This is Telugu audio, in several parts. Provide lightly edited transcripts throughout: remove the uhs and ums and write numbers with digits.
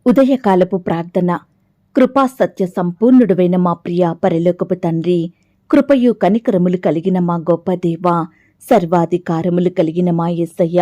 ఉదయకాలపు ప్రార్థన. కృపా సత్య సంపూర్ణుడైన మా ప్రియ పరలోకపు తండ్రి, కృపయు కనికరములు కలిగిన మా గొప్ప దేవా, సర్వాధికారములు కలిగిన మా యేసయ్య,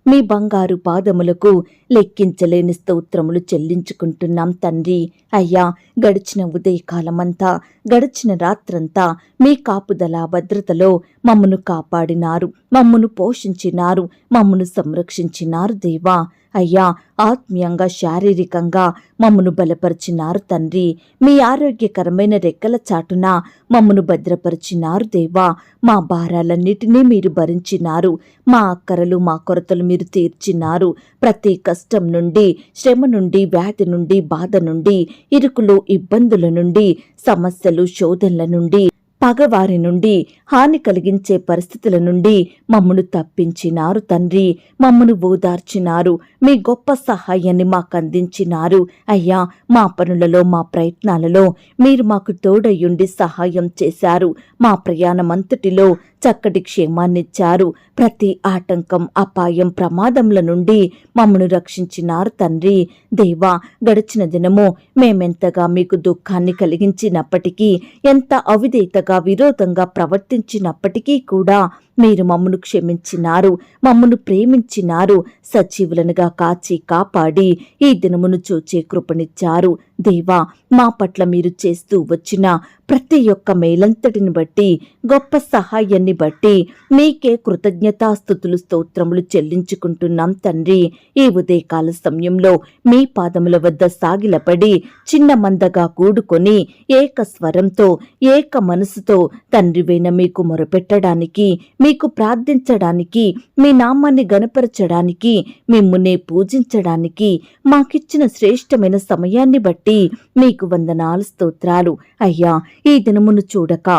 మీ బంగారు పాదములకు లెక్కించలేని స్తోత్రములు చెల్లించుకుంటున్నాం తండ్రి. అయ్యా, గడిచిన ఉదయకాలమంతా, గడిచిన రాత్రంతా మీ కాపుదల భద్రతలో మమ్మను కాపాడినారు, మమ్మను పోషించినారు, మమ్మను సంరక్షించినారు దేవా. అయ్యా, ఆత్మీయంగా శారీరకంగా మమ్మను బలపరిచినారు తండ్రి. మీ ఆరోగ్యకరమైన రెక్కల చాటున మమ్మను భద్రపరిచినారు దేవా. మా భారాలన్నిటినీ మీరు భరించినారు, మా అక్కరలు మా కొరతలు మీరు తీర్చినారు. ప్రతి కష్టం నుండి, శ్రమ నుండి, వ్యాధి నుండి, బాధ నుండి, ఇరుకులు ఇబ్బందుల నుండి, సమస్యలు శోధనల నుండి, పగవారి నుండి, హాని కలిగించే పరిస్థితుల నుండి మమ్మను తప్పించినారు తండ్రి. మమ్మను ఓదార్చినారు, మీ గొప్ప సహాయాన్ని మాకు అందించినారు. అయ్యా, మా పనులలో, మా ప్రయత్నాలలో మీరు మాకు తోడయ్యుండి సహాయం చేశారు. మా ప్రయాణమంతటిలో చక్కటి క్షేమాన్నిచ్చారు. ప్రతి ఆటంకం, అపాయం, ప్రమాదముల నుండి మమ్మను రక్షించినారు తండ్రి. దేవా, గడిచిన దినము మేమెంతగా మీకు దుఃఖాన్ని కలిగించినప్పటికీ, ఎంత అవిధేయతగా విరోధంగా ప్రవర్తించినప్పటికీ కూడా మీరు మమ్మను క్షమించినారు, మమ్మను ప్రేమించినారు. సజీవులనుగా కాచి కాపాడి ఈ దినమును చూచే కృపనిచ్చారు. దేవా, మా పట్ల మీరు చేస్తూ వచ్చిన ప్రతి ఒక్క మేలంతటిని బట్టి, గొప్ప సహాయాన్ని బట్టి మీకే కృతజ్ఞతాస్తుతులు స్తోత్రములు చెల్లించుకుంటున్నాం తండ్రి. ఈ ఉదయకాల సమయంలో మీ పాదముల వద్ద సాగిలపడి చిన్న మందగా కూడుకొని ఏక స్వరంతో, ఏక మనసుతో తండ్రివైన మీకు మొరపెట్టడానికి, మీకు ప్రార్థించడానికి, మీ నామాన్ని గణపరచడానికి, మిమ్మునే పూజించడానికి మాకిచ్చిన శ్రేష్టమైన సమయాన్ని బట్టి మీకు వందనాలు, స్తోత్రాలు. అయ్యా, ఈ దినమును చూడక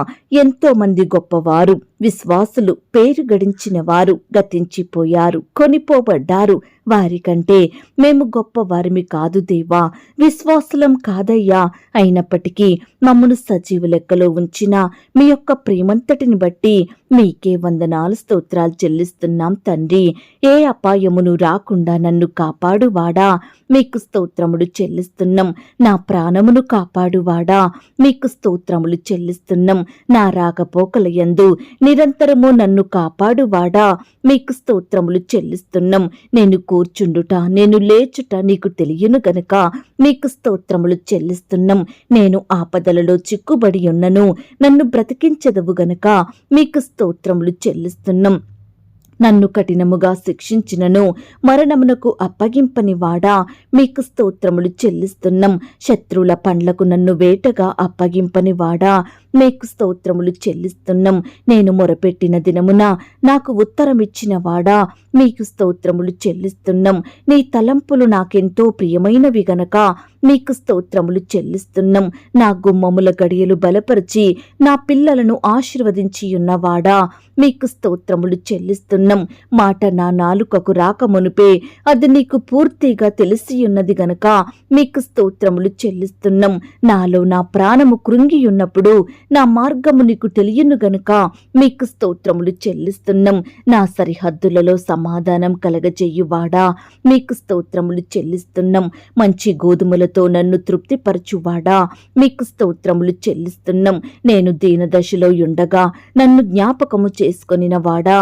ఎంతో మంది గొప్పవారు, విశ్వాసులు, పేరు గడించిన వారు గతించిపోయారు, కొనిపోబడ్డారు. వారికంటే మేము గొప్పవారిమి కాదు దేవా, విశ్వాసులం కాదయ్యా. అయినప్పటికీ మమ్మను సజీవ లెక్కలో ఉంచిన మీ యొక్క ప్రేమంతటిని బట్టి మీకే వందనాలు, స్తోత్రాలు చెల్లిస్తున్నాం తండ్రి. ఏ అపాయమును రాకుండా నన్ను కాపాడువాడా, మీకు స్తోత్రములు చెల్లిస్తున్నాం. నా ప్రాణమును కాపాడువాడా, మీకు స్తోత్రములు చెల్లిస్తున్నాం. నా రాకపోకల యందు నిరంతరము నన్ను కాపాడువాడా, మీకు స్తోత్రములు చెల్లిస్తున్నాం. నేను కూర్చుండుట, నేను లేచుట నీకు తెలియను గనుక మీకు స్తోత్రములు చెల్లిస్తున్నాం. నేను ఆపదలలో చిక్కుబడి ఉన్నను, నన్ను బ్రతికించెదవు గనుక మీకు స్తోత్రములు చెల్లిస్తున్నాం. నన్ను కఠినముగా శిక్షించినను, మరణమునకు అప్పగింపని వాడా, మీకు స్తోత్రములు చెల్లిస్తున్నాం. శత్రువుల పండ్లకు నన్ను వేటగా అప్పగింపని వాడా, మీకు స్తోత్రములు చెల్లిస్తున్నాం. నేను మొరపెట్టిన దినమున నాకు ఉత్తరమిచ్చిన వాడా, మీకు స్తోత్రములు చెల్లిస్తున్నాం. నీ తలంపులు నాకెంతో ప్రియమైనవి గనక మీకు స్తోత్రములు చెల్లిస్తున్నాం. నా గుమ్మముల గడియలు బలపరిచి నా పిల్లలను ఆశీర్వదించి ఉన్నవాడా, మీకు స్తోత్రములు చెల్లిస్తున్నాం. మాట నా నాలుకకు రాకమునుపే అది నీకు పూర్తిగా తెలిసియున్నది గనక మీకు స్తోత్రములు చెల్లిస్తున్నాం. నాలో నా ప్రాణము కృంగియున్నప్పుడు నా మార్గము నీకు తెలియను గనుక మీకు స్తోత్రములు చెల్లిస్తున్నాం. నా సరిహద్దులలో సమాధానం కలగజేయువాడా, మీకు స్తోత్రములు చెల్లిస్తున్నాం. మంచి గోధుమలతో నన్ను తృప్తిపరచువాడా, మీకు స్తోత్రములు చెల్లిస్తున్నాం. నేను దీనదశలో ఉండగా నన్ను జ్ఞాపకము చేసుకొనిన వాడా,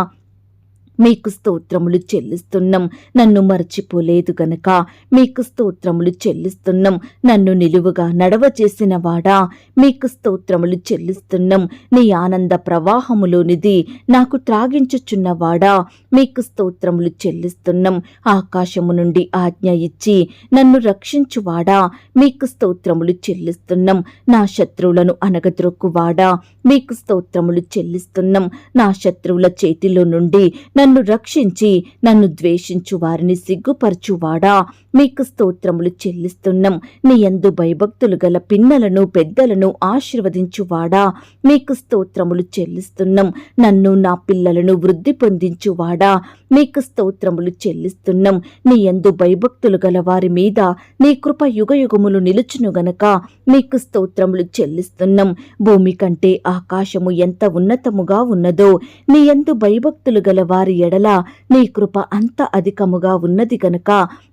మీకు స్తోత్రములు చెల్లిస్తున్నాం. నన్ను మరచిపోలేదు గనక మీకు స్తోత్రములు చెల్లిస్తున్నాం. నన్ను నిలువుగా నడవచేసిన వాడా, మీకు స్తోత్రములు చెల్లిస్తున్నాం. నీ ఆనంద ప్రవాహములోనిది నాకు త్రాగించుచున్నవాడా, మీకు స్తోత్రములు చెల్లిస్తున్నాం. ఆకాశము నుండి ఆజ్ఞ ఇచ్చి నన్ను రక్షించువాడా, మీకు స్తోత్రములు చెల్లిస్తున్నాం. నా శత్రువులను అనగద్రొక్కువాడా, మీకు స్తోత్రములు చెల్లిస్తున్నాం. నా శత్రువుల చేతిలో నుండి నన్ను రక్షించి నన్ను ద్వేషించు వారిని సిగ్గుపరచువాడా, మీకు స్తోత్రములు చెల్లిస్తున్నాం. నీ యందు భయభక్తులు గల పిన్నలను, పెద్దలను ఆశీర్వదించువాడా, మీకు స్తోత్రములు చెల్లిస్తున్నాం. నన్ను, నా పిల్లలను వృద్ధి పొందించువాడా, మీకు స్తోత్రములు చెల్లిస్తున్నాం. నీ యందు భయభక్తులు గల వారి మీద నీ కృప యుగయుగములు నిలుచును గనక మీకు స్తోత్రములు చెల్లిస్తున్నాం. భూమి కంటే ఆకాశము ఎంత ఉన్నతముగా ఉన్నదో నీ యందు భయభక్తులు గల వారి ఎడల నీ కృప అంత అధికముగా ఉన్నది గనక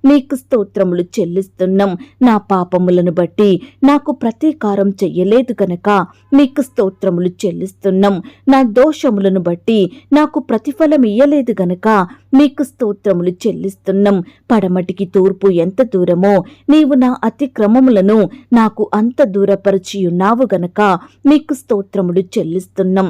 మీకు స్తోత్రములు చెల్లిస్తున్నాం. నా పాపములను బట్టి నాకు ప్రతీకారం చెయ్యలేదు గనక మీకు స్తోత్రములు చెల్లిస్తున్నాం. నా దోషములను బట్టి నాకు ప్రతిఫలం ఇయ్యలేదు గనక మీకు స్తోత్రములు చెల్లిస్తున్నాం. పడమటికి తూర్పు ఎంత దూరమో నీవు నా అతిక్రమములను నాకు అంత దూరపరిచియున్నావు గనక మీకు స్తోత్రములు చెల్లిస్తున్నాం.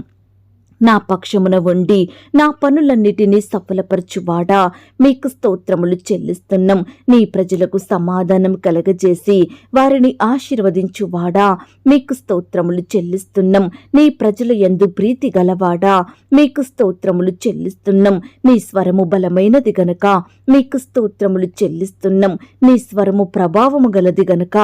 నా పక్షమున ఉండి నా పనులన్నిటినీ సఫలపరచువాడా మీకు స్తోత్రములు చెల్లిస్తున్నాం. నీ ప్రజలకు సమాధానం కలగజేసి వారిని ఆశీర్వదించువాడా మీకు స్తోత్రములు చెల్లిస్తున్నాం. నీ ప్రజల యందు ప్రీతి గలవాడా మీకు స్తోత్రములు చెల్లిస్తున్నాం. నీ స్వరము బలమైనది గనక మీకు స్తోత్రములు చెల్లిస్తున్నాం. నీ స్వరము ప్రభావము గలది గనక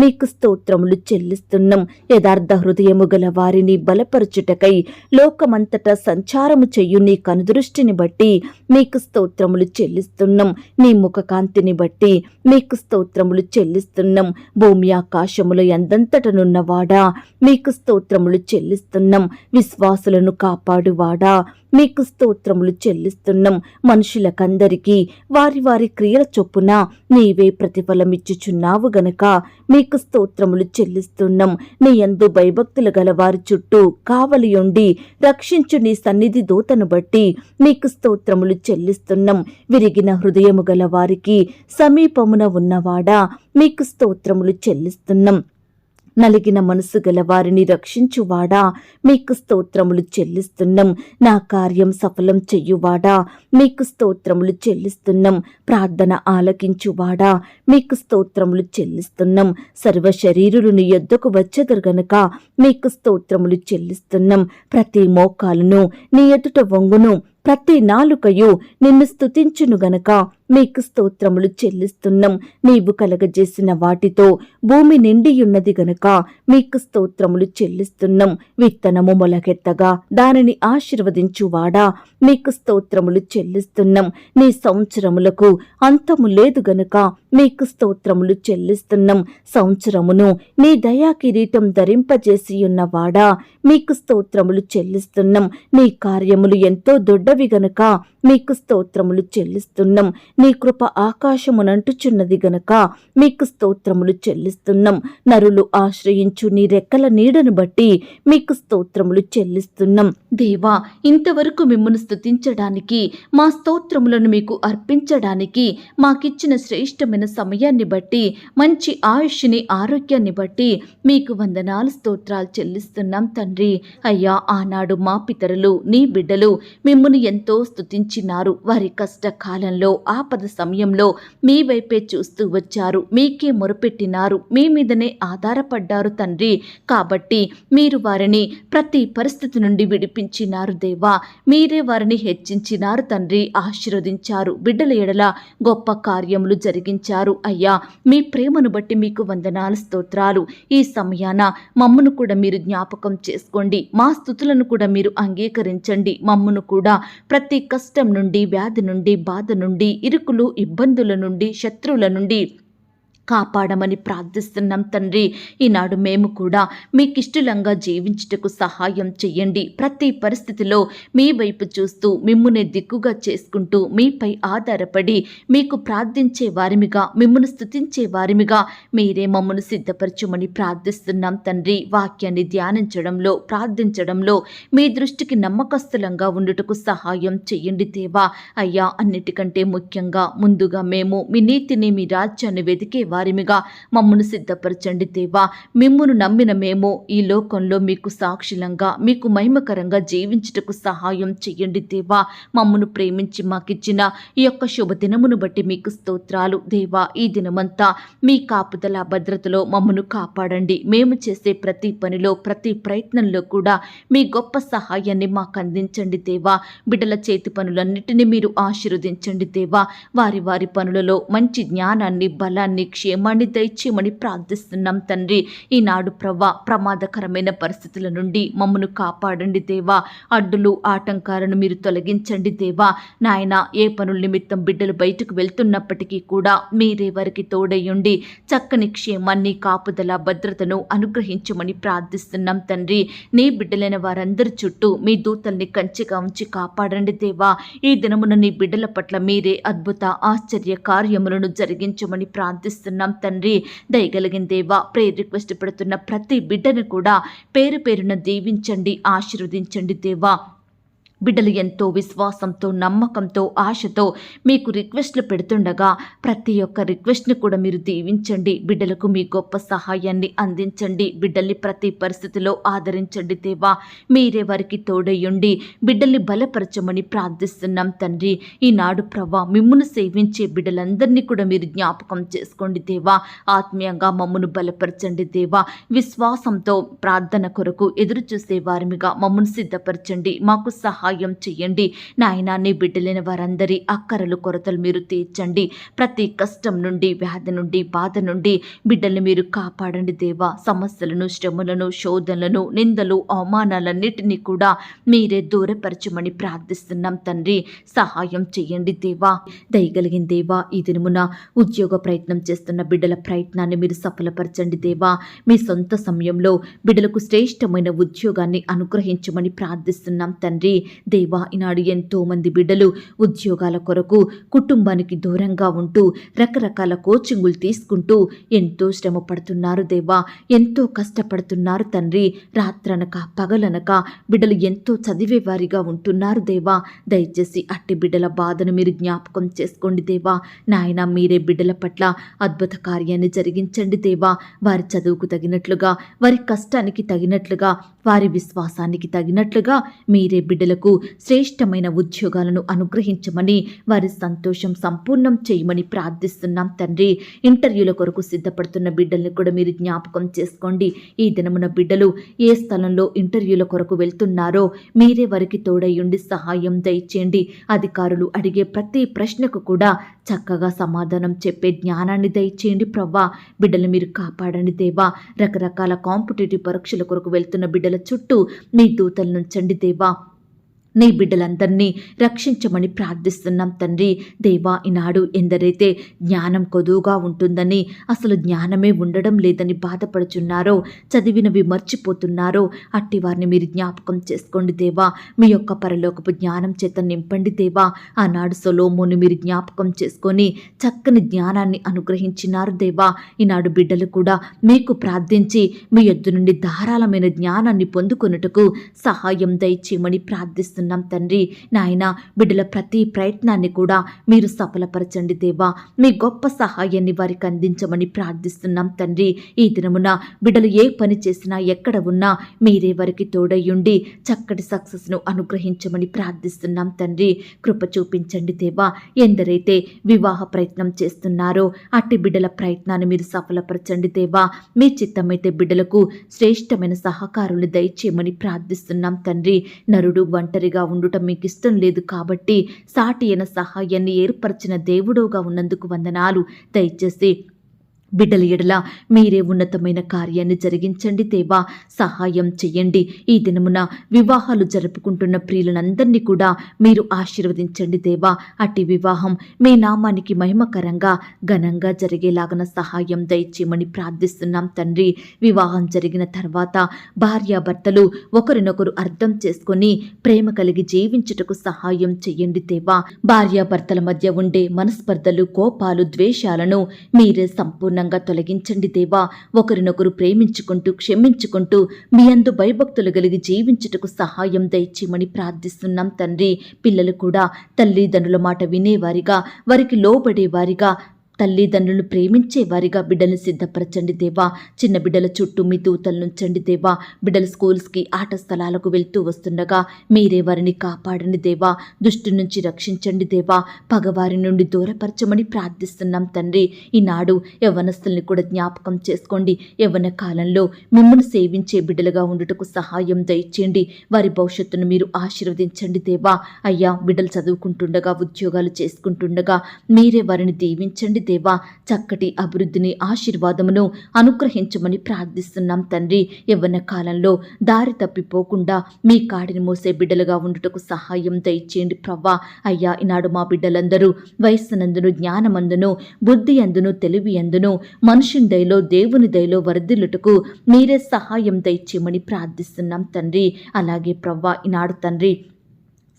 మీకు స్తోత్రములు చెల్లిస్తున్నాం. యథార్థ హృదయము గల వారిని బలపరచుటకై లోకమంతటా సంచారము చెయ్యు నీ కనుదృష్టిని బట్టి మీకు స్తోత్రములు చెల్లిస్తున్నాం. నీ ముఖకాంతిని బట్టి మీకు స్తోత్రములు చెల్లిస్తున్నాం. భూమి ఆకాశముల ఎందంతటనున్నవాడా మీకు స్తోత్రములు చెల్లిస్తున్నాం. విశ్వాసులను కాపాడువాడా మీకు స్తోత్రములు చెల్లిస్తున్నాం. మనుషులకందరికీ వారి వారి క్రియల చొప్పున నీవే ప్రతిఫలమిచ్చుచున్నావు గనక మీకు స్తోత్రములు చెల్లిస్తున్నాం. నీ యందు భయభక్తులు గల వారి చుట్టూ కావలియుండి రక్షించు నీ సన్నిధి దూతను బట్టి మీకు స్తోత్రములు చెల్లిస్తున్నాం. విరిగిన హృదయము గల వారికి సమీపమున ఉన్నవాడా మీకు స్తోత్రములు చెల్లిస్తున్నాం. నలిగిన మనసు గల వారిని రక్షించువాడా మీకు స్తోత్రములు చెల్లిస్తున్నాం. నా కార్యం సఫలం చెయ్యువాడా మీకు స్తోత్రములు చెల్లిస్తున్నాం. ప్రార్థన ఆలకించువాడా మీకు స్తోత్రములు చెల్లిస్తున్నాం. సర్వ శరీరులు నీ యొద్దకు వచ్చెదరు గనుక మీకు స్తోత్రములు చెల్లిస్తున్నాం. ప్రతి మోకాలును నీ ఎదుట వంగును, ప్రతి నాలుకయు నిన్ను స్తుతించును గనక మీకు స్తోత్రములు చెల్లిస్తున్నాం. నీవు కలగజేసిన వాటితో భూమి నిండియున్నది గనక మీకు స్తోత్రములు చెల్లిస్తున్నాం. విత్తనము మొలకెత్తగా దానిని ఆశీర్వదించువాడా మీకు స్తోత్రములు చెల్లిస్తున్నాం. నీ సంవత్సరములకు అంతము లేదు గనుక మీకు స్తోత్రములు చెల్లిస్తున్నాం. సంవత్సరమును నీ దయా కిరీటం ధరింపజేసియున్నవాడా మీకు స్తోత్రములు చెల్లిస్తున్నాం. నీ కార్యములు ఎంతో దొడ్డవి గనుక మీకు స్తోత్రములు చెల్లిస్తున్నాం. నీ కృప ఆకాశమునంటుచున్నది గనక మీకు స్తోత్రములు చెల్లిస్తున్నాం. నరులు ఆశ్రయించు నీ రెక్కల నీడను బట్టి మీకు స్తోత్రములు చెల్లిస్తున్నాం. దేవా, ఇంతవరకు మిమ్మల్ని స్తుతించడానికి, మా స్తోత్రములను మీకు అర్పించడానికి మాకిచ్చిన శ్రేష్టమైన సమయాన్ని బట్టి, మంచి ఆయుష్ని, ఆరోగ్యాన్ని బట్టి మీకు వందనాలు, స్తోత్రాలు చెల్లిస్తున్నాం తండ్రి. అయ్యా, ఆనాడు మా పితరులు నీ బిడ్డలు మిమ్మును ఎంతో స్తుతించినారు. వారి కష్టకాలంలో, ఆపద సమయంలో మీ వైపే చూస్తూ వచ్చారు. మీకే మొరపెట్టినారు. మీ మీదనే ఆధారపడ్డారు తండ్రి. కాబట్టి మీరు వారిని ప్రతి పరిస్థితి నుండి విడిపించినారు దేవా. మీరే వారిని హెచ్చించినారు తండ్రి. ఆశీర్వదించారు. బిడ్డల ఎడల గొప్ప కార్యములు జరిగించారు. అయ్యా, మీ ప్రేమను బట్టి మీకు వందనాలు, స్తోత్రాలు. ఈ సమయాన మమ్మను కూడా మీరు జ్ఞాపకం చేసుకోండి. మా స్తుతులను కూడా మీరు అంగీకరించండి. మమ్మను కూడా ప్రతి కష్టం నుండి, వ్యాధి నుండి, బాధ నుండి, ఇరుకులు, ఇబ్బందుల నుండి, శత్రువుల నుండి కాపాడమని ప్రార్థిస్తున్నాం తండ్రి. ఈనాడు మేము కూడా మీకిష్టలంగా జీవించుటకు సహాయం చెయ్యండి. ప్రతి పరిస్థితిలో మీ వైపు చూస్తూ, మిమ్మునే దిక్కుగా చేసుకుంటూ, మీపై ఆధారపడి మీకు ప్రార్థించే వారిమిగా, మిమ్మును స్తుతించే వారిమిగా మీరే మమ్మను సిద్ధపరచుమని ప్రార్థిస్తున్నాం తండ్రి. వాక్యాన్ని ధ్యానించడంలో, ప్రార్థించడంలో మీ దృష్టికి నమ్మకస్తులంగా ఉండుటకు సహాయం చెయ్యండి దేవా. అయ్యా, అన్నిటికంటే ముఖ్యంగా ముందుగా మేము మీ నీతిని, మీ రాజ్యాన్ని వెతికే వారిమిగా మమ్మను సిద్ధపరచండి దేవా. మిమ్మును నమ్మిన మేము ఈ లోకంలో మీకు సాక్షులంగా, మీకు మహిమకరంగా జీవించుటకు సహాయం చెయ్యండి దేవా. మమ్మను ప్రేమించి మాకిచ్చిన ఈ యొక్క శుభదినమును బట్టి మీకు స్తోత్రాలు దేవా. ఈ దినమంతా మీ కాపుదల, భద్రతలో మమ్మను కాపాడండి. మేము చేసే ప్రతి పనిలో, ప్రతి ప్రయత్నంలో కూడా మీ గొప్ప సహాయాన్ని మాకు అందించండి దేవా. బిడ్డల చేతి పనులన్నిటినీ మీరు ఆశీర్వదించండి దేవా. వారి వారి పనులలో మంచి జ్ఞానాన్ని, బలాన్ని, క్షేమాన్ని దయచేయమని ప్రార్థిస్తున్నాం తండ్రి. ఈనాడు ప్రభా ప్రమాదకరమైన పరిస్థితుల నుండి మమ్మను కాపాడండి దేవా. అడ్డులు ఆటంకాలను మీరు తొలగించండి దేవా. నాయన ఏ పనుల నిమిత్తం బిడ్డలు బయటకు వెళ్తున్నప్పటికీ కూడా మీరే వారికి తోడయ్యుండి చక్కని క్షేమాన్ని కాపుదల భద్రతను అనుగ్రహించమని ప్రార్థిస్తున్నాం తండ్రి. నీ బిడ్డలైన వారందరి చుట్టూ మీ దూతల్ని కంచెగా ఉంచి కాపాడండి దేవా. ఈ దినమున నీ బిడ్డల పట్ల మీరే అద్భుత ఆశ్చర్య కార్యములను జరిగించమని ప్రార్థిస్తున్నాం తండ్రి. దయగలిగిన దేవా, ప్రేయర్ రిక్వెస్ట్ పెడుతున్న ప్రతి బిడ్డను కూడా పేరు పేరున దీవించండి, ఆశీర్వదించండి దేవా. బిడ్డలు ఎంతో విశ్వాసంతో నమ్మకంతో ఆశతో మీకు రిక్వెస్ట్లు పెడుతుండగా ప్రతి ఒక్క రిక్వెస్ట్ని కూడా మీరు దీవించండి. బిడ్డలకు మీ గొప్ప సహాయాన్ని అందించండి. బిడ్డల్ని ప్రతి పరిస్థితిలో ఆదరించండి దేవా. మీరే వారికి తోడయ్యుండి బిడ్డల్ని బలపరచమని ప్రార్థిస్తున్నాం తండ్రి. ఈనాడు ప్రభా మిమ్మును సేవించే బిడ్డలందరినీ కూడా మీరు జ్ఞాపకం చేసుకోండి దేవా. ఆత్మీయంగా మమ్మను బలపరచండి దేవా. విశ్వాసంతో ప్రార్థన కొరకు ఎదురు చూసే వారిగా మమ్మను సిద్ధపరచండి. మాకు సహాయం చెయ్యండి నాయనా. నీ బిడ్డలైన వారందరి అక్కరలు కొరతలు మీరు తీర్చండి. ప్రతి కష్టం నుండి, వ్యాధి నుండి, బాధ నుండి బిడ్డల్ని మీరు కాపాడండి దేవా. సమస్యలను, శ్రమలను, శోధనలను, నిందలు, అవమానాలన్నిటినీ కూడా మీరే దూరపరచమని ప్రార్థిస్తున్నాం తండ్రి. సహాయం చెయ్యండి దేవా. దయగలిగిన దేవా, ఈ దినమున ఉద్యోగ ప్రయత్నం చేస్తున్న బిడ్డల ప్రయత్నాన్ని మీరు సఫలపరచండి దేవా. మీ సొంత సమయంలో బిడ్డలకు శ్రేష్టమైన ఉద్యోగాన్ని అనుగ్రహించమని ప్రార్థిస్తున్నాం తండ్రి. దేవా, ఈనాడు ఎంతో మంది బిడ్డలు ఉద్యోగాల కొరకు కుటుంబానికి దూరంగా ఉంటూ రకరకాల కోచింగులు తీసుకుంటూ ఎంతో శ్రమ పడుతున్నారు దేవా. ఎంతో కష్టపడుతున్నారు తండ్రి. రాత్రనక పగలనక బిడ్డలు ఎంతో చదివేవారిగా ఉంటున్నారు దేవా. దయచేసి అట్టి బిడ్డల బాధను మీరు జ్ఞాపకం చేసుకోండి దేవా. నాయన, మీరే బిడ్డల పట్ల అద్భుత కార్యాన్ని జరిగించండి దేవా. వారి చదువుకు తగినట్లుగా, వారి కష్టానికి తగినట్లుగా, వారి విశ్వాసానికి తగినట్లుగా మీరే బిడ్డలకు శ్రేష్టమైన ఉద్యోగాలను అనుగ్రహించమని, వారి సంతోషం సంపూర్ణం చేయమని ప్రార్థిస్తున్నాం తండ్రి. ఇంటర్వ్యూల కొరకు సిద్ధపడుతున్న బిడ్డల్ని కూడా మీరు జ్ఞాపకం చేసుకోండి. ఈ దినమున బిడ్డలు ఏ స్థలంలో ఇంటర్వ్యూల కొరకు వెళ్తున్నారో మీరే వారికి తోడయ్యుండి సహాయం దయచేయండి. అధికారులు అడిగే ప్రతి ప్రశ్నకు కూడా చక్కగా సమాధానం చెప్పే జ్ఞానాన్ని దయచేయండి ప్రవ్వా. బిడ్డలు మీరు కాపాడండి దేవా. రకరకాల కాంపిటేటివ్ పరీక్షల కొరకు వెళ్తున్న బిడ్డల చుట్టూ మీ దూతలు నుంచండి దేవా. నీ బిడ్డలందరినీ రక్షించమని ప్రార్థిస్తున్నాం తండ్రి. దేవా, ఈనాడు ఎందరైతే జ్ఞానం కొదువుగా ఉంటుందని, అసలు జ్ఞానమే ఉండడం లేదని బాధపడుచున్నారో, చదివినవి మర్చిపోతున్నారో అట్టి వారిని మీరు జ్ఞాపకం చేసుకోండి దేవా. మీ యొక్క పరలోకపు జ్ఞానం చేత నింపండి దేవా. ఆనాడు సొలొమోను మీరు జ్ఞాపకం చేసుకొని చక్కని జ్ఞానాన్ని అనుగ్రహించినారు దేవా. ఈనాడు బిడ్డలు కూడా మీకు ప్రార్థించి మీ యొద్ద నుండి ధారాళమైన జ్ఞానాన్ని పొందుకొనుటకు సహాయం దయచేయమని ప్రార్థిస్తున్నాం తండ్రి. నాయన, బిడ్డల ప్రతి ప్రయత్నాన్ని కూడా మీరు సఫలపరచండి దేవా. మీ గొప్ప సహాయాన్ని వారికి అందించమని ప్రార్థిస్తున్నాం తండ్రి. ఈ దినమున బిడ్డలు ఏ పని చేసినా, ఎక్కడ ఉన్నా మీరే వారికి తోడయ్యుండి చక్కటి సక్సెస్ను అనుగ్రహించమని ప్రార్థిస్తున్నాం తండ్రి. కృప చూపించండి దేవా. ఎందరైతే వివాహ ప్రయత్నం చేస్తున్నారో అట్టి బిడ్డల ప్రయత్నాన్ని మీరు సఫలపరచండి దేవా. మీ చిత్తమైతే బిడ్డలకు శ్రేష్టమైన సహకారులు దయచేయమని ప్రార్థిస్తున్నాం తండ్రి. నరుడు ఒంటరిగా ఉండుట మీకు ఇష్టం లేదు కాబట్టి సాటి అయిన సహాయాన్ని ఏర్పరిచిన దేవుడుగా ఉన్నందుకు వందనాలు. దయచేసి బిడ్డల ఎడల మీరే ఉన్నతమైన కార్యాన్ని జరిగించండి దేవా. సహాయం చెయ్యండి. ఈ దినమున వివాహాలు జరుపుకుంటున్న ప్రియులందరినీ కూడా మీరు ఆశీర్వదించండి దేవా. అట్టి వివాహం మీ నామానికి మహిమకరంగా ఘనంగా జరిగేలాగన సహాయం దయచేయమని ప్రార్థిస్తున్నాం తండ్రి. వివాహం జరిగిన తర్వాత భార్యాభర్తలు ఒకరినొకరు అర్థం చేసుకొని ప్రేమ కలిగి జీవించుటకు సహాయం చెయ్యండి దేవా. భార్యాభర్తల మధ్య ఉండే మనస్పర్ధలు, కోపాలు, ద్వేషాలను మీరే సంపూర్ణంగా తొలగించండి దేవా. ఒకరినొకరు ప్రేమించుకుంటూ, క్షమించుకుంటూ మీ యందు భయభక్తులు కలిగి జీవించుటకు సహాయం దయచేయమని ప్రార్థిస్తున్నాం తండ్రి. పిల్లలు కూడా తల్లిదండ్రుల మాట వినేవారిగా, వారికి లోబడేవారిగా, తల్లిదండ్రులను ప్రేమించే వారిగా బిడ్డలను సిద్ధపరచండి దేవా. చిన్న బిడ్డల చుట్టూ మీ దూతలు నుంచండి దేవా. బిడ్డలు స్కూల్స్కి, ఆట స్థలాలకు వెళ్తూ వస్తుండగా మీరే వారిని కాపాడండి దేవా. దుష్టు నుంచి రక్షించండి దేవా. పగవారి నుండి దూరపరచమని ప్రార్థిస్తున్నాం తండ్రి. ఈనాడు యవ్వనస్తుల్ని కూడా జ్ఞాపకం చేసుకోండి. యవ్వన కాలంలో మిమ్మల్ని సేవించే బిడ్డలుగా ఉండుటకు సహాయం దయచేయండి. వారి భవిష్యత్తును మీరు ఆశీర్వదించండి దేవా. అయ్యా, బిడ్డలు చదువుకుంటుండగా, ఉద్యోగాలు చేసుకుంటుండగా మీరే వారిని దీవించండి దేవా, చక్కటి అభివృద్ధిని, ఆశీర్వాదమును అనుగ్రహించమని ప్రార్థిస్తున్నాం తండ్రి. యవ్వన కాలంలో దారి తప్పిపోకుండా మీ కాడిని మోసే బిడ్డలుగా ఉండుటకు సహాయం దయచేయండి ప్రవ్వా. అయ్యా, ఈనాడు మా బిడ్డలందరూ వయస్సునందును, జ్ఞానమందును, బుద్ధి అందును, తెలివి అందును, మనుషుని దయలో, దేవుని దయలో వర్ధిల్లుటకు మీరే సహాయం దయచేయమని ప్రార్థిస్తున్నాం తండ్రి. అలాగే ప్రవ్వా, ఈనాడు తండ్రి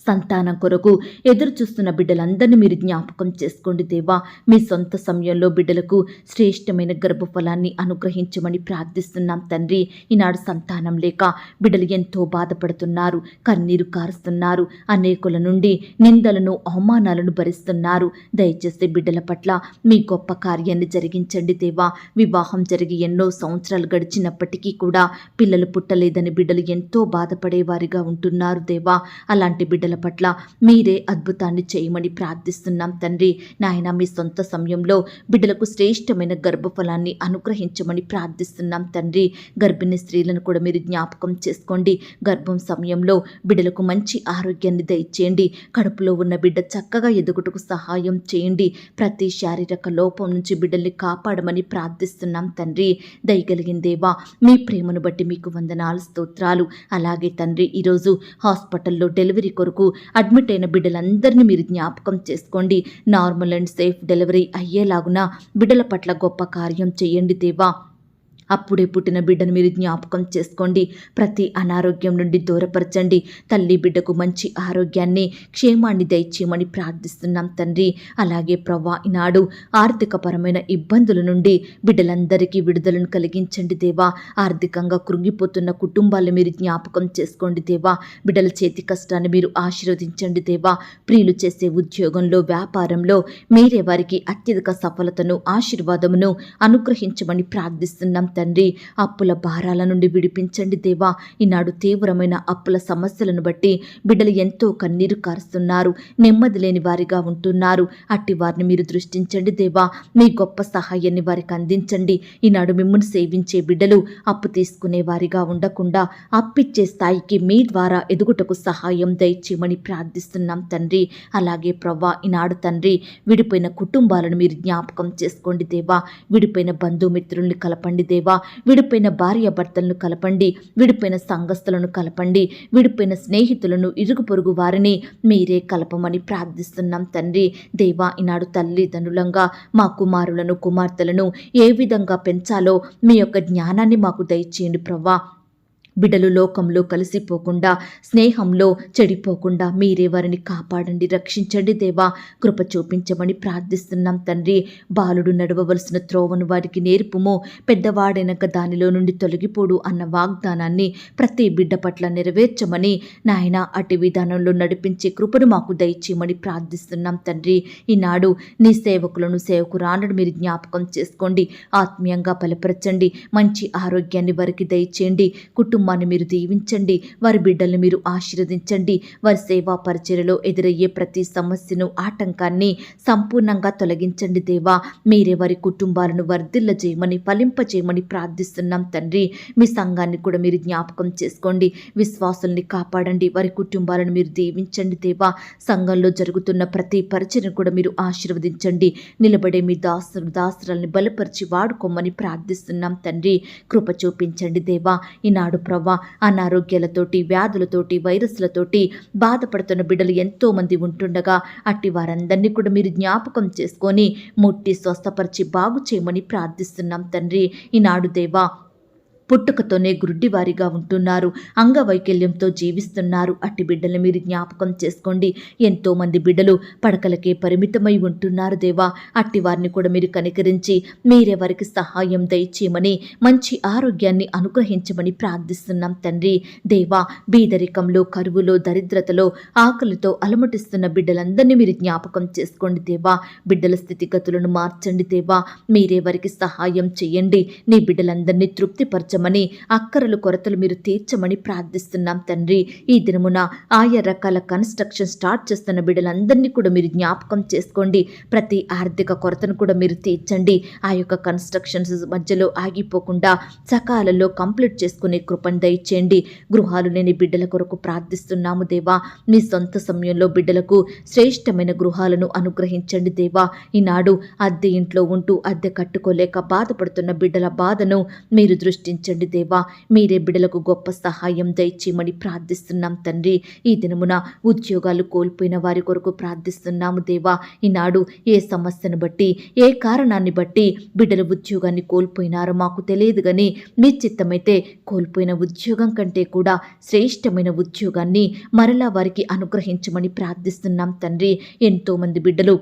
సంతానం కొరకు ఎదురు చూస్తున్న బిడ్డలందరినీ మీరు జ్ఞాపకం చేసుకోండి దేవా. మీ సొంత సమయంలో బిడ్డలకు శ్రేష్టమైన గర్భఫలాన్ని అనుగ్రహించమని ప్రార్థిస్తున్నాం తండ్రి. ఈనాడు సంతానం లేక బిడ్డలు ఎంతో బాధపడుతున్నారు, కన్నీరు కారుస్తున్నారు, అనేకుల నుండి నిందలను, అవమానాలను భరిస్తున్నారు. దయచేసి బిడ్డల పట్ల మీ గొప్ప కార్యాన్ని జరిగించండి దేవా. వివాహం జరిగి ఎన్నో సంవత్సరాలు గడిచినప్పటికీ కూడా పిల్లలు పుట్టలేదని బిడ్డలు ఎంతో బాధపడేవారిగా ఉంటున్నారు దేవా. అలాంటి బిడ్డల పట్ల మీరే అద్భుతాన్ని చేయమని ప్రార్థిస్తున్నాం తండ్రి. నాయన, మీ సొంత సమయంలో బిడ్డలకు శ్రేష్టమైన గర్భఫలాన్ని అనుగ్రహించమని ప్రార్థిస్తున్నాం తండ్రి. గర్భిణీ స్త్రీలను కూడా మీరు జ్ఞాపకం చేసుకోండి. గర్భం సమయంలో బిడ్డలకు మంచి ఆరోగ్యాన్ని దయచేయండి. కడుపులో ఉన్న బిడ్డ చక్కగా ఎదుగుటకు సహాయం చేయండి. ప్రతి శారీరక లోపం నుంచి బిడ్డల్ని కాపాడమని ప్రార్థిస్తున్నాం తండ్రి. దయగలిగిన దేవా, మీ ప్రేమను బట్టి మీకు వందనాలు, స్తోత్రాలు. అలాగే తండ్రి, ఈరోజు హాస్పిటల్లో డెలివరీ కొరకు అడ్మిట్ అయిన బిడ్డలందరినీ మీరు జ్ఞాపకం చేసుకోండి. నార్మల్ అండ్ సేఫ్ డెలివరీ అయ్యేలాగున బిడ్డల పట్ల గొప్ప కార్యం చేయండి దేవా. అప్పుడే పుట్టిన బిడ్డను మీరు జ్ఞాపకం చేసుకోండి. ప్రతి అనారోగ్యం నుండి దూరపరచండి. తల్లి బిడ్డకు మంచి ఆరోగ్యాన్ని, క్షేమాన్ని దయచేయమని ప్రార్థిస్తున్నాం తండ్రి. అలాగే ప్రవ్వా, ఈనాడు ఆర్థికపరమైన ఇబ్బందుల నుండి బిడ్డలందరికీ విడుదలను కలిగించండి దేవా. ఆర్థికంగా కృంగిపోతున్న కుటుంబాలను మీరు జ్ఞాపకం చేసుకోండి దేవా. బిడ్డల చేతి కష్టాన్ని మీరు ఆశీర్వదించండి దేవా. ప్రియులు చేసే ఉద్యోగంలో, వ్యాపారంలో మీరే వారికి అత్యధిక సఫలతను, ఆశీర్వాదమును అనుగ్రహించమని ప్రార్థిస్తున్నాం తండ్రి. అప్పుల భారాల నుండి విడిపించండి దేవా. ఈనాడు తీవ్రమైన అప్పుల సమస్యలను బట్టి బిడ్డలు ఎంతో కన్నీరు కారుస్తున్నారు, నెమ్మది లేని వారిగా ఉంటున్నారు. అట్టి వారిని మీరు దృష్టించండి దేవా. మీ గొప్ప సహాయాన్ని వారికి అందించండి. ఈనాడు మిమ్మల్ని సేవించే బిడ్డలు అప్పు తీసుకునే వారిగా ఉండకుండా అప్పిచ్చే స్థాయికి మీ ద్వారా ఎదుగుటకు సహాయం దయచేయమని ప్రార్థిస్తున్నాం తండ్రి. అలాగే ప్రవ్వా, ఈనాడు తండ్రి, విడిపోయిన కుటుంబాలను మీరు జ్ఞాపకం చేసుకోండి దేవా. విడిపోయిన బంధుమిత్రుల్ని కలపండి దేవా. విడిపోయిన భార్య భర్తలను కలపండి. విడిపోయిన సంఘస్థులను కలపండి. విడిపోయిన స్నేహితులను, ఇరుగు పొరుగు వారిని మీరే కలపమని ప్రార్థిస్తున్నాం తండ్రి. దేవా, ఈనాడు తల్లిదండ్రులంగా మా కుమారులను, కుమార్తెలను ఏ విధంగా పెంచాలో మీ యొక్క జ్ఞానాన్ని మాకు దయచేయండి ప్రవ్వా. బిడ్డలు లోకంలో కలిసిపోకుండా, స్నేహంలో చెడిపోకుండా మీరే వారిని కాపాడండి, రక్షించండి దేవా. కృప చూపించమని ప్రార్థిస్తున్నాం తండ్రి. బాలుడు నడవవలసిన త్రోవను వారికి నేర్పుము, పెద్దవాడైనాక దానిలో నుండి తొలగిపోడు అన్న వాగ్దానాన్ని ప్రతి బిడ్డ పట్ల నెరవేర్చమని నాయన, అటు విధానంలో నడిపించే కృపను మాకు దయచేయమని ప్రార్థిస్తున్నాం తండ్రి. ఈనాడు నీ సేవకులను, సేవకురాలను మీరు జ్ఞాపకం చేసుకోండి. ఆత్మీయంగా బలపరచండి. మంచి ఆరోగ్యాన్ని వారికి దయచేయండి. కుటుంబాన్ని మీరు దీవించండి. వారి బిడ్డల్ని మీరు ఆశీర్వదించండి. వారి సేవా పరిచర్యలో ఎదురయ్యే ప్రతి సమస్యను, ఆటంకాన్ని సంపూర్ణంగా తొలగించండి దేవా. మీరే వారి కుటుంబాలను వర్ధిల్లజేయమని, ఫలింపజేయమని ప్రార్థిస్తున్నాం తండ్రి. మీ సంఘాన్ని కూడా మీరు జ్ఞాపకం చేసుకోండి. విశ్వాసుల్ని కాపాడండి. వారి కుటుంబాలను మీరు దీవించండి దేవా. సంఘంలో జరుగుతున్న ప్రతి పరిచర్యను కూడా మీరు ఆశీర్వదించండి. నిలబడే మీ దాసురాల్ని బలపరిచి వాడుకోమని ప్రార్థిస్తున్నాం తండ్రి. కృప చూపించండి దేవా. ఈనాడు ప్రవ్వా, అనారోగ్యాలతోటి, వ్యాధులతోటి, వైరస్లతోటి బాధపడుతున్న బిడ్డలు ఎంతో మంది ఉంటుండగా అట్టి వారందరినీ కూడా మీరు జ్ఞాపకం చేసుకొని ముట్టి స్వస్థపరిచి బాగు చేయమని ప్రార్థిస్తున్నాం తండ్రి. ఈనాడు దేవా, పుట్టుకతోనే గుడ్డివారిగా ఉంటున్నారు, అంగవైకల్యంతో జీవిస్తున్నారు. అట్టి బిడ్డలు మీరు జ్ఞాపకం చేసుకోండి. ఎంతోమంది బిడ్డలు పడకలకే పరిమితమై ఉంటున్నారు దేవా. అట్టి వారిని కూడా మీరు కనికరించి మీరే వారికి సహాయం దయచేయమని, మంచి ఆరోగ్యాన్ని అనుగ్రహించమని ప్రార్థిస్తున్నాం తండ్రి. దేవా, బీదరికంలో, కరువులో, దరిద్రతలో, ఆకలితో అలమటిస్తున్న బిడ్డలందరినీ మీరు జ్ఞాపకం చేసుకోండి దేవా. బిడ్డల స్థితిగతులను మార్చండి దేవా. మీరే వారికి సహాయం చేయండి. నీ బిడ్డలందరినీ తృప్తిపరచ అనుగ్రహించమని, అక్కరలు కొరతలు మీరు తీర్చమని ప్రార్థిస్తున్నాం తండ్రి. ఈ దినమున ఆయా రకాల కన్స్ట్రక్షన్ స్టార్ట్ చేస్తున్న బిడ్డలందరినీ కూడా మీరు జ్ఞాపకం చేసుకోండి. ప్రతి ఆర్థిక కొరతను కూడా మీరు తీర్చండి. ఆ యొక్క కన్స్ట్రక్షన్స్ మధ్యలో ఆగిపోకుండా సకాలంలో కంప్లీట్ చేసుకునే కృపను దయచేయండి. గృహాలు లేని బిడ్డల కొరకు ప్రార్థిస్తున్నాము దేవా. మీ సొంత సమయంలో బిడ్డలకు శ్రేష్టమైన గృహాలను అనుగ్రహించండి దేవా. ఈనాడు అద్దె ఇంట్లో ఉంటూ అద్దె కట్టుకోలేక బాధపడుతున్న బిడ్డల బాధను మీరు దృష్టించండి దేవా. మీరే బిడ్డలకు గొప్ప సహాయం దయచేయమని ప్రార్థిస్తున్నాం తండ్రి. ఈ దినమున ఉద్యోగాలు కోల్పోయిన వారి కొరకు ప్రార్థిస్తున్నాము దేవా. ఈనాడు ఏ సమస్యను బట్టి, ఏ కారణాన్ని బట్టి బిడ్డల ఉద్యోగాన్ని కోల్పోయినారో మాకు తెలియదు కానీ, మీ చిత్తమైతే కోల్పోయిన ఉద్యోగం కంటే కూడా శ్రేష్టమైన ఉద్యోగాన్ని మరలా వారికి అనుగ్రహించమని ప్రార్థిస్తున్నాం తండ్రి. ఎంతోమంది బిడ్డలు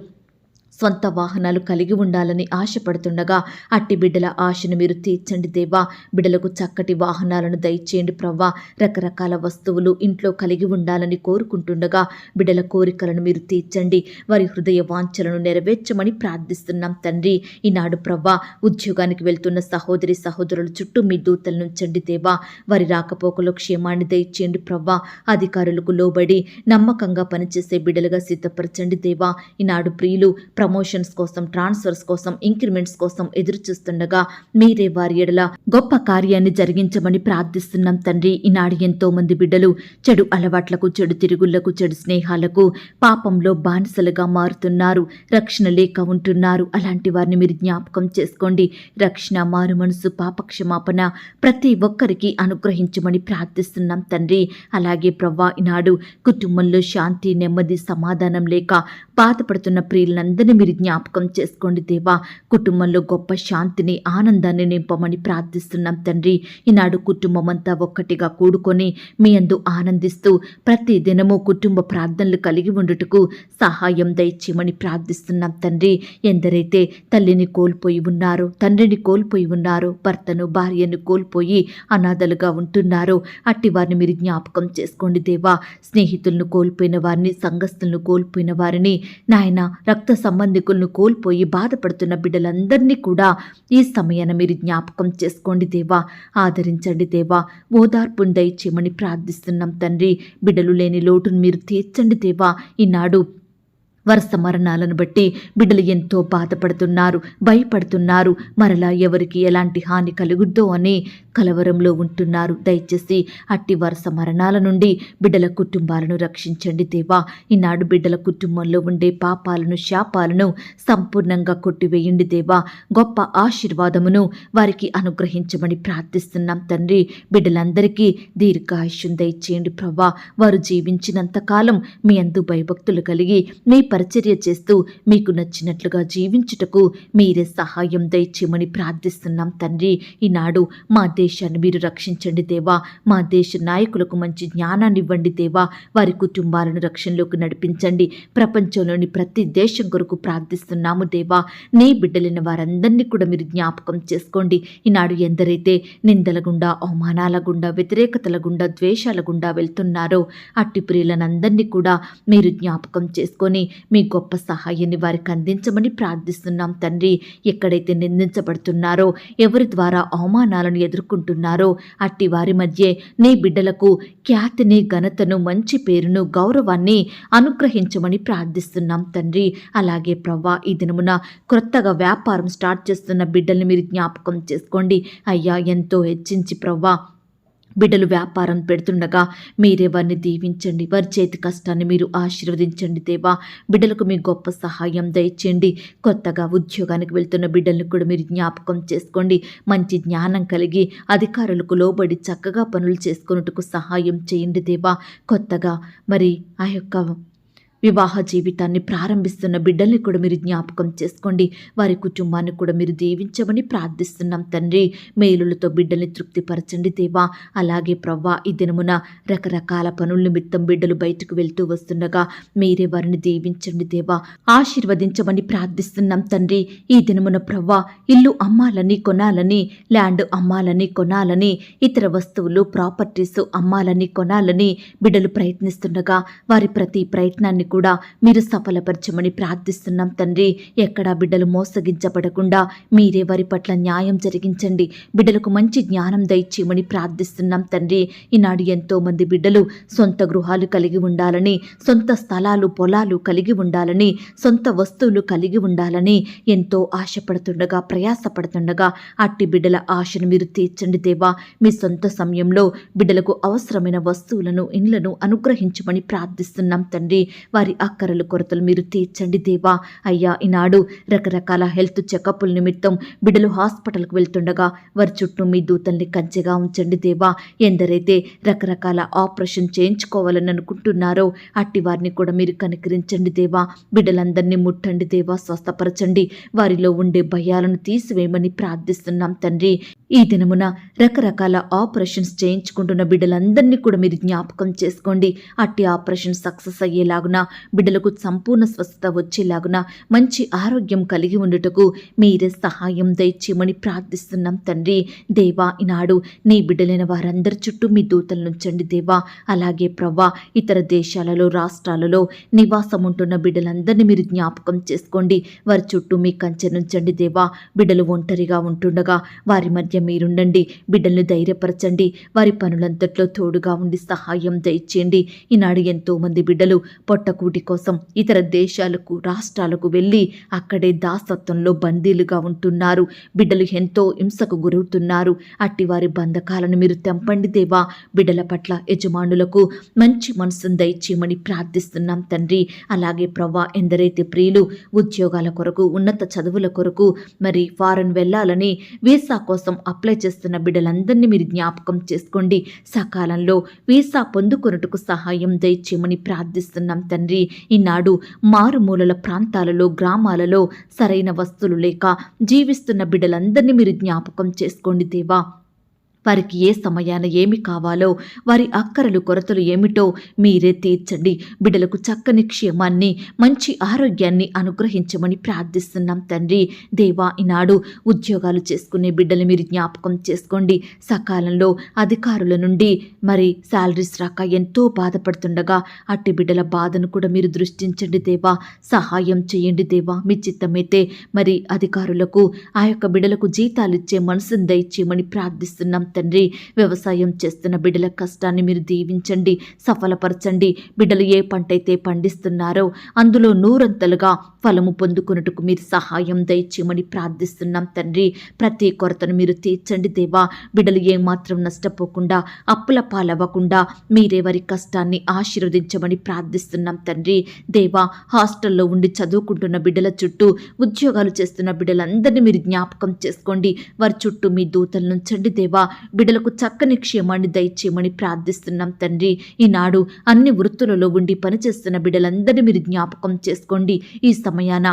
సొంత వాహనాలు కలిగి ఉండాలని ఆశపడుతుండగా అట్టి బిడ్డల ఆశను మీరు తీర్చండి దేవా. బిడ్డలకు చక్కటి వాహనాలను దయచేయండి ప్రవ్వా. రకరకాల వస్తువులు ఇంట్లో కలిగి ఉండాలని కోరుకుంటుండగా బిడ్డల కోరికలను మీరు తీర్చండి. వారి హృదయ వాంఛలను నెరవేర్చమని ప్రార్థిస్తున్నాం తండ్రి. ఈనాడు ప్రవ్వా, ఉద్యోగానికి వెళ్తున్న సహోదరి సహోదరుల చుట్టూ మీ దూతలు నుంచండి దేవా. వారి రాకపోకలో క్షేమాన్ని దయచేయండి ప్రవ్వా. అధికారులకు లోబడి నమ్మకంగా పనిచేసే బిడ్డలుగా సిద్ధపరచండి దేవా. ఈనాడు ప్రియులు ప్రమోషన్స్ కోసం, ట్రాన్స్ఫర్స్ కోసం, ఇంక్రిమెంట్స్ కోసం ఎదురు చూస్తుండగా మీరే వారి ఎడల గొప్ప కార్యాన్ని జరిగించమని ప్రార్థిస్తున్నాం తండ్రి. ఈనాడు ఎంతో మంది బిడ్డలు చెడు అలవాట్లకు, చెడు తిరుగుళ్లకు, చెడు స్నేహాలకు, పాపంలో బానిసలుగా మారుతున్నారు. రక్షణ లేక ఉంటున్నారు. అలాంటి వారిని మీరు జ్ఞాపకం చేసుకోండి. రక్షణ, మారు మనసు, పాపక్షమాపణ ప్రతి ఒక్కరికి అనుగ్రహించమని ప్రార్థిస్తున్నాం తండ్రి. అలాగే ప్రవ్వా, ఈనాడు కుటుంబంలో శాంతి, నెమ్మది, సమాధానం లేక బాధపడుతున్న ప్రియులందరినీ మీరు జ్ఞాపకం చేసుకోండి దేవా. కుటుంబంలో గొప్ప శాంతిని, ఆనందాన్ని నింపమని ప్రార్థిస్తున్నాం తండ్రి. ఈనాడు కుటుంబం అంతా ఒక్కటిగా కూడుకొని మీ యందు ఆనందిస్తూ ప్రతి దినము కుటుంబ ప్రార్థనలు కలిగి ఉండుటకు సహాయం దయచేయమని ప్రార్థిస్తున్నాం తండ్రి. ఎందరైతే తల్లిని కోల్పోయి ఉన్నారో, తండ్రిని కోల్పోయి ఉన్నారో, భర్తను, భార్యను కోల్పోయి అనాథలుగా ఉంటున్నారో అట్టి వారిని మీరు జ్ఞాపకం చేసుకోండి దేవా. స్నేహితులను కోల్పోయిన వారిని, సంఘస్థులను కోల్పోయిన వారిని, నాయన రక్త సంబంధికులను కోల్పోయి బాధపడుతున్న బిడ్డలందరినీ కూడా ఈ సమయాన మీరు జ్ఞాపకం చేసుకోండి దేవా. ఆదరించండి దేవా. ఓదార్పును దయచేయమని ప్రార్థిస్తున్నాం తండ్రి. బిడ్డలు లేని లోటును మీరు తీర్చండి దేవా. ఈనాడు వరుస మరణాలను బట్టి బిడ్డలు ఎంతో బాధపడుతున్నారు, భయపడుతున్నారు. మరలా ఎవరికి ఎలాంటి హాని కలుగుద్దో అని కలవరంలో ఉంటున్నారు. దయచేసి అట్టి వరుస మరణాల నుండి బిడ్డల కుటుంబాలను రక్షించండి దేవా. ఈనాడు బిడ్డల కుటుంబంలో ఉండే పాపాలను, శాపాలను సంపూర్ణంగా కొట్టివేయండి దేవా. గొప్ప ఆశీర్వాదమును వారికి అనుగ్రహించమని ప్రార్థిస్తున్నాం తండ్రి. బిడ్డలందరికీ దీర్ఘాయుష్యం దయచేయండి ప్రభా. వారు జీవించినంతకాలం మీ అందు భయభక్తులు కలిగి మీ పరిచర్య చేస్తూ మీకు నచ్చినట్లుగా జీవించుటకు మీరే సహాయం దయచేయమని ప్రార్థిస్తున్నాం తండ్రి. ఈనాడు మా దేశాన్ని మీరు రక్షించండి దేవా. మా దేశ నాయకులకు మంచి జ్ఞానాన్ని ఇవ్వండి దేవా. వారి కుటుంబాలను రక్షణలోకి నడిపించండి. ప్రపంచంలోని ప్రతి దేశం కొరకు ప్రార్థిస్తున్నాము దేవా. నీ బిడ్డలైన వారందరినీ కూడా మీరు జ్ఞాపకం చేసుకోండి. ఈనాడు ఎందరైతే నిందల గుండా, అవమానాల గుండా, వ్యతిరేకతల గుండా, ద్వేషాల గుండా వెళ్తున్నారో అట్టి ప్రియులనందరినీ కూడా మీరు జ్ఞాపకం చేసుకొని మీ గొప్ప సహాయాన్ని వారికి అందించమని ప్రార్థిస్తున్నాం తండ్రి. ఎక్కడైతే నిందించబడుతున్నారో, ఎవరి ద్వారా అవమానాలను ఎదుర్కొంటున్నారో అట్టి వారి మధ్య నీ బిడ్డలకు ఖ్యాతిని, ఘనతను, మంచి పేరును, గౌరవాన్ని అనుగ్రహించమని ప్రార్థిస్తున్నాం తండ్రి. అలాగే ప్రవ్వా, ఈ దినమున క్రొత్తగా వ్యాపారం స్టార్ట్ చేస్తున్న బిడ్డల్ని మీరు జ్ఞాపకం చేసుకోండి అయ్యా. ఎంతో హెచ్చించి ప్రవ్వా బిడ్డలు వ్యాపారం పెడుతుండగా మీరే వారిని దీవించండి. వారి చేతి కష్టాన్ని మీరు ఆశీర్వదించండి దేవా. బిడ్డలకు మీ గొప్ప సహాయం దయచేయండి. కొత్తగా ఉద్యోగానికి వెళ్తున్న బిడ్డలను కూడా మీరు జ్ఞాపకం చేసుకోండి. మంచి జ్ఞానం కలిగి అధికారులకు లోబడి చక్కగా పనులు చేసుకున్నట్టుకు సహాయం చేయండి దేవా. కొత్తగా మరి ఆ యొక్క వివాహ జీవితాన్ని ప్రారంభిస్తున్న బిడ్డల్ని కూడా మీరు జ్ఞాపకం చేసుకోండి. వారి కుటుంబాన్ని కూడా మీరు దీవించమని ప్రార్థిస్తున్నాం తండ్రి. మేలులతో బిడ్డల్ని తృప్తిపరచండి దేవా. అలాగే ప్రవ్వా, ఈ దినమున రకరకాల పనుల నిమిత్తం బిడ్డలు బయటకు వెళ్తూ వస్తుండగా మీరే వారిని దీవించండి దేవా. ఆశీర్వదించమని ప్రార్థిస్తున్నాం తండ్రి. ఈ దినమున ప్రవ్వా, ఇల్లు అమ్మాలని, కొనాలని, ల్యాండ్ అమ్మాలని, కొనాలని, ఇతర వస్తువులు, ప్రాపర్టీస్ అమ్మాలని, కొనాలని బిడ్డలు ప్రయత్నిస్తుండగా వారి ప్రతి ప్రయత్నాన్ని కూడా మీరు సఫలపరచమని ప్రార్థిస్తున్నాం తండ్రి. ఎక్కడా బిడ్డలు మోసగించబడకుండా మీరే వారి పట్ల న్యాయం జరిగించండి. బిడ్డలకు మంచి జ్ఞానం దయచేయమని ప్రార్థిస్తున్నాం తండ్రి. ఈనాడు ఎంతో మంది బిడ్డలు సొంత గృహాలు కలిగి ఉండాలని, సొంత స్థలాలు పొలాలు కలిగి ఉండాలని, సొంత వస్తువులు కలిగి ఉండాలని ఎంతో ఆశపడుతుండగా ప్రయాసపడుతుండగా అట్టి బిడ్డల ఆశను మీరు తీర్చండి దేవా. మీ సొంత సమయంలో బిడ్డలకు అవసరమైన వస్తువులను ఇండ్లను అనుగ్రహించమని ప్రార్థిస్తున్నాం తండ్రి. వారి అక్కరలు కొరతలు మీరు తీర్చండి దేవా. అయ్యా, ఈనాడు రకరకాల హెల్త్ చెకప్ల నిమిత్తం బిడ్డలు హాస్పిటల్కు వెళ్తుండగా వారి చుట్టూ మీ దూతల్ని కంచెగా ఉంచండి దేవా. ఎందరైతే రకరకాల ఆపరేషన్ చేయించుకోవాలని అనుకుంటున్నారో అట్టి వారిని కూడా మీరు కనికరించండి దేవా. బిడ్డలందరినీ ముట్టండి దేవా, స్వస్థపరచండి. వారిలో ఉండే భయాలను తీసివేయమని ప్రార్థిస్తున్నాం తండ్రి. ఈ దినమున రకరకాల ఆపరేషన్స్ చేయించుకుంటున్న బిడ్డలందరినీ కూడా మీరు జ్ఞాపకం చేసుకోండి. అట్టి ఆపరేషన్ సక్సెస్ అయ్యేలాగున, బిడ్డలకు సంపూర్ణ స్వస్థత వచ్చేలాగున, మంచి ఆరోగ్యం కలిగి ఉండుటకు మీరే సహాయం దయచేయమని ప్రార్థిస్తున్నాం తండ్రి. దేవా, ఈనాడు నీ బిడ్డలైన వారందరి చుట్టూ మీ దూతలు నుంచండి దేవా. అలాగే ప్రవ్వా, ఇతర దేశాలలో రాష్ట్రాలలో నివాసం ఉంటున్న బిడ్డలందరినీ మీరు జ్ఞాపకం చేసుకోండి. వారి చుట్టూ మీ కంచె నుంచండి దేవా. బిడ్డలు ఒంటరిగా ఉంటుండగా వారి మధ్య మీరుండండి. బిడ్డలను ధైర్యపరచండి. వారి పనులంతట్లో తోడుగా ఉండి సహాయం దయచేయండి. ఈనాడు ఎంతో మంది బిడ్డలు పొట్టకూటి కోసం ఇతర దేశాలకు రాష్ట్రాలకు వెళ్ళి అక్కడే దాసత్వంలో బందీలుగా ఉంటున్నారు. బిడ్డలు ఎంతో హింసకు గురవుతున్నారు. అట్టి వారి బంధకాలను మీరు తెంపండి దేవా. బిడ్డల పట్ల యజమానులకు మంచి మనసును దయచేయమని ప్రార్థిస్తున్నాం తండ్రి. అలాగే ప్రవ్వా, ఎందరైతే ప్రియులు ఉద్యోగాల కొరకు, ఉన్నత చదువుల కొరకు మరి ఫారెన్ వెళ్ళాలని వీసా కోసం అప్లై చేస్తున్న బిడ్డలందరినీ మీరు జ్ఞాపకం చేసుకోండి. సకాలంలో వీసా పొందుకొనుటకు సహాయం దయచేయమని ప్రార్థిస్తున్నాం తండ్రి. ఈనాడు మారుమూలల ప్రాంతాలలో, గ్రామాలలో సరైన వస్తువులు లేక జీవిస్తున్న బిడ్డలందరినీ మీరు జ్ఞాపకం చేసుకోండి దేవా. వారికి ఏ సమయాన ఏమి కావాలో, వారి అక్కరలు కొరతలు ఏమిటో మీరే తీర్చండి. బిడ్డలకు చక్కని క్షేమాన్ని, మంచి ఆరోగ్యాన్ని అనుగ్రహించమని ప్రార్థిస్తున్నాం తండ్రి. దేవా, ఈనాడు ఉద్యోగాలు చేసుకునే బిడ్డలు మీరు జ్ఞాపకం చేసుకోండి. సకాలంలో అధికారుల నుండి మరి శాలరీస్ రాక ఎంతో బాధపడుతుండగా అట్టి బిడ్డల బాధను కూడా మీరు దృష్టించండి దేవా. సహాయం చేయండి దేవా. మీ చిత్తమైతే మరి అధికారులకు ఆ యొక్క బిడ్డలకు జీతాలు ఇచ్చే మనసును దయచేయమని ప్రార్థిస్తున్నాం తండ్రి. వ్యవసాయం చేస్తున్న బిడ్డల కష్టాన్ని మీరు దీవించండి, సఫలపరచండి. బిడ్డలు ఏ పంట అయితే పండిస్తున్నారో అందులో నూరంతలుగా ఫలము పొందుకొనుటకు మీరు సహాయం దయచేయమని ప్రార్థిస్తున్నాం తండ్రి. ప్రతి కొరతను మీరు తీర్చండి దేవా. బిడ్డలు ఏమాత్రం నష్టపోకుండా, అప్పుల పాలవ్వకుండా మీరే వారి కష్టాన్ని ఆశీర్వదించమని ప్రార్థిస్తున్నాం తండ్రి. దేవా, హాస్టల్లో ఉండి చదువుకుంటున్న బిడ్డల చుట్టూ, ఉద్యోగాలు చేస్తున్న బిడ్డలందరినీ మీరు జ్ఞాపకం చేసుకోండి. వారి చుట్టూ మీ దూతలు నుంచండి దేవా. బిడ్డలకు చక్కని క్షేమాన్ని దయచేయమని ప్రార్థిస్తున్నాం తండ్రి. ఈనాడు అన్ని వృత్తులలో ఉండి పనిచేస్తున్న బిడ్డలందరినీ మీరు జ్ఞాపకం చేసుకోండి. ఈ సమయాన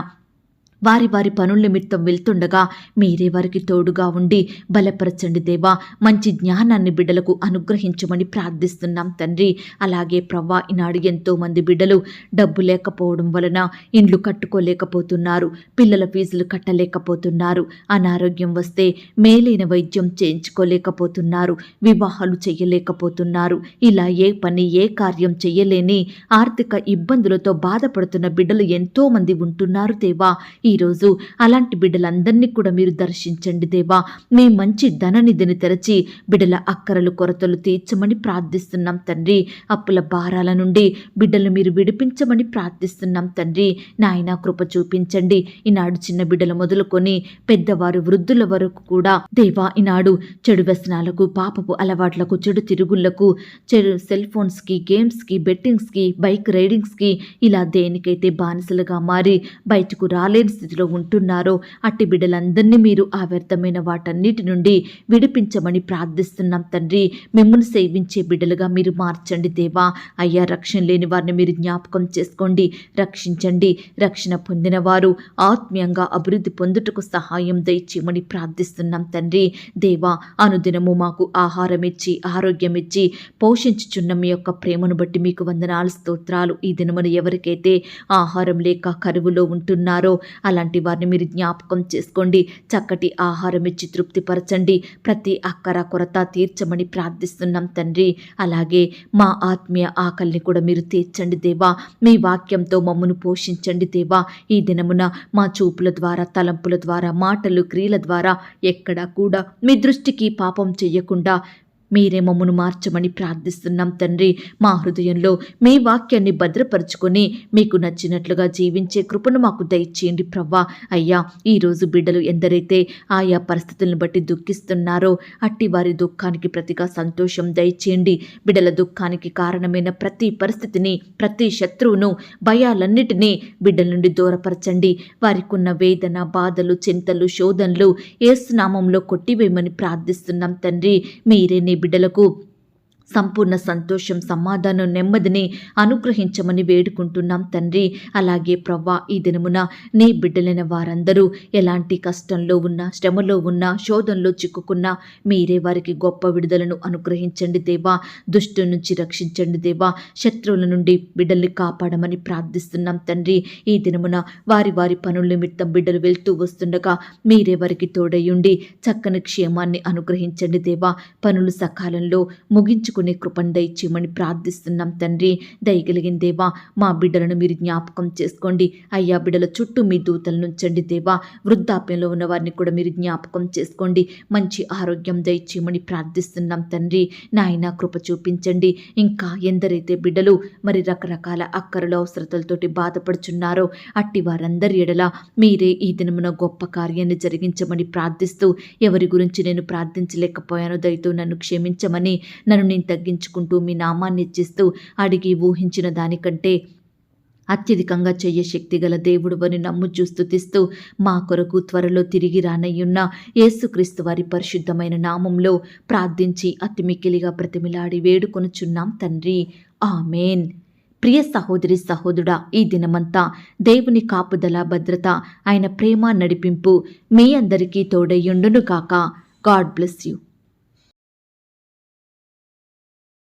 వారి వారి పనుల నిమిత్తం వెళ్తుండగా మీరే వారికి తోడుగా ఉండి బలపరచండి దేవా. మంచి జ్ఞానాన్ని బిడ్డలకు అనుగ్రహించమని ప్రార్థిస్తున్నాం తండ్రి. అలాగే ప్రవ్వా, ఈనాడు ఎంతో మంది బిడ్డలు డబ్బు లేకపోవడం వలన ఇండ్లు కట్టుకోలేకపోతున్నారు, పిల్లల ఫీజులు కట్టలేకపోతున్నారు, అనారోగ్యం వస్తే మేలైన వైద్యం చేయించుకోలేకపోతున్నారు, వివాహాలు చేయలేకపోతున్నారు. ఇలా ఏ పని ఏ కార్యం చేయలేని ఆర్థిక ఇబ్బందులతో బాధపడుతున్న బిడ్డలు ఎంతో మంది ఉంటున్నారు దేవా. ఈరోజు అలాంటి బిడ్డలందరినీ కూడా మీరు దర్శించండి దేవా. మీ మంచి ధననిధిని తెరచి బిడ్డల అక్కరలు కొరతలు తీర్చమని ప్రార్థిస్తున్నాం తండ్రి. అప్పుల భారాల నుండి బిడ్డలు మీరు విడిపించమని ప్రార్థిస్తున్నాం తండ్రి. నాయన, కృప చూపించండి. ఈనాడు చిన్న బిడ్డలు మొదలుకొని పెద్దవారు వృద్ధుల వరకు కూడా దేవా, ఈనాడు చెడు వ్యసనాలకు, పాపపు అలవాట్లకు, చెడు తిరుగుళ్లకు, చెడు సెల్ ఫోన్స్కి, గేమ్స్కి, బెట్టింగ్స్కి, బైక్ రైడింగ్స్కి ఇలా దేనికైతే బానిసలుగా మారి బయటకు రాలేని స్థితిలో ఉంటున్నారో అట్టి బిడ్డలందరినీ మీరు ఆ వ్యర్థమైన వాటన్నిటి నుండి విడిపించమని ప్రార్థిస్తున్నాం తండ్రి. మిమ్మల్ని సేవించే బిడ్డలుగా మీరు మార్చండి దేవా. అయ్యా, రక్షణ లేని వారిని మీరు జ్ఞాపకం చేసుకోండి, రక్షించండి. రక్షణ పొందిన వారు ఆత్మీయంగా అభివృద్ధి పొందుటకు సహాయం దయచేయమని ప్రార్థిస్తున్నాం తండ్రి. దేవా, అనుదినము మాకు ఆహారం ఇచ్చి, ఆరోగ్యం ఇచ్చి పోషించుచున్న మీ యొక్క ప్రేమను బట్టి మీకు వందనాలు, స్తోత్రాలు. ఈ దినమున ఎవరికైతే ఆహారం లేక కరువులో ఉంటున్నారో అలాంటి వారిని మీరు జ్ఞాపకం చేసుకోండి. చక్కటి ఆహారం ఇచ్చి తృప్తిపరచండి. ప్రతి అక్కర కొరత తీర్చమని ప్రార్థిస్తున్నాం తండ్రి. అలాగే మా ఆత్మీయ ఆకలిని కూడా మీరు తీర్చండి దేవా. మీ వాక్యంతో మమ్మను పోషించండి దేవా. ఈ దినమున మా చూపుల ద్వారా, తలంపుల ద్వారా, మాటలు, క్రియల ద్వారా ఎక్కడా కూడా మీ దృష్టికి పాపం చెయ్యకుండా మీరే మమ్మను మార్చమని ప్రార్థిస్తున్నాం తండ్రి. మా హృదయంలో మీ వాక్యాన్ని భద్రపరుచుకొని మీకు నచ్చినట్లుగా జీవించే కృపను మాకు దయచేయండి ప్రవ్వా. అయ్యా, ఈరోజు బిడ్డలు ఎందరైతే ఆయా పరిస్థితులను బట్టి దుఃఖిస్తున్నారో అట్టి వారి దుఃఖానికి ప్రతిగా సంతోషం దయచేయండి. బిడ్డల దుఃఖానికి కారణమైన ప్రతి పరిస్థితిని, ప్రతి శత్రువును, భయాలన్నిటినీ బిడ్డల నుండి దూరపరచండి. వారికి ఉన్న వేదన, బాధలు, చింతలు, శోధనలు యేసు నామంలో కొట్టివేయమని ప్రార్థిస్తున్నాం తండ్రి. మీరే నీ బిడ్డలకు సంపూర్ణ సంతోషం, సమాధానం, నెమ్మదిని అనుగ్రహించమని వేడుకుంటున్నాం తండ్రి. అలాగే ప్రవ్వా, ఈ దినమున నీ బిడ్డలైన వారందరూ ఎలాంటి కష్టంలో ఉన్నా, శ్రమలో ఉన్నా, శోధనలో చిక్కుకున్నా మీరే వారికి గొప్ప విడుదలను అనుగ్రహించండి దేవా. దుష్టు నుంచి రక్షించండి దేవా. శత్రువుల నుండి బిడ్డల్ని కాపాడమని ప్రార్థిస్తున్నాం తండ్రి. ఈ దినమున వారి వారి పనుల నిమిత్తం బిడ్డలు వెళ్తూ వస్తుండగా మీరే వారికి తోడయుండి చక్కని క్షేమాన్ని అనుగ్రహించండి దేవా. పనులు సకాలంలో ముగించుకుని కృపను దయచేయమని ప్రార్థిస్తున్నాం తండ్రి. దయగలిగిన దేవా, మా బిడ్డలను మీరు జ్ఞాపకం చేసుకోండి. అయ్యా, బిడ్డల చుట్టూ మీ దూతలను ఉంచండి దేవా. వృద్ధాప్యంలో ఉన్న వారిని కూడా మీరు జ్ఞాపకం చేసుకోండి. మంచి ఆరోగ్యం దయచేయమని ప్రార్థిస్తున్నాం తండ్రి. నాయన కృప చూపించండి. ఇంకా ఎందరైతే బిడ్డలు మరి రకరకాల అక్కరలు, అవసరతలతోటి బాధపడుచున్నారో అట్టి వారందరి ఎడల మీరే ఈ దినమున గొప్ప కార్యాన్ని జరిగించమని ప్రార్థిస్తూ, ఎవరి గురించి నేను ప్రార్థించలేకపోయానో దయతో నన్ను క్షమించమని, నన్ను నేను తగ్గించుకుంటూ మీ నామాన్ని ఇచ్చిస్తూ అడిగి ఊహించిన దానికంటే అత్యధికంగా చెయ్య శక్తి గల దేవుడు అని నమ్ముచూ స్తుతిస్తూ మా కొరకు త్వరలో తిరిగి రానయ్యున్న యేసుక్రీస్తు వారి పరిశుద్ధమైన నామంలో ప్రార్థించి అతి మిక్కిలిగా ప్రతిమిలాడి వేడుకొనుచున్నాం తండ్రి. ఆమేన్. ప్రియ సహోదరి, సహోదరుడా, ఈ దినమంతా దేవుని కాపుదల, భద్రత, ఆయన ప్రేమ, నడిపింపు మీ అందరికీ తోడయ్యుండును గాక. God bless you.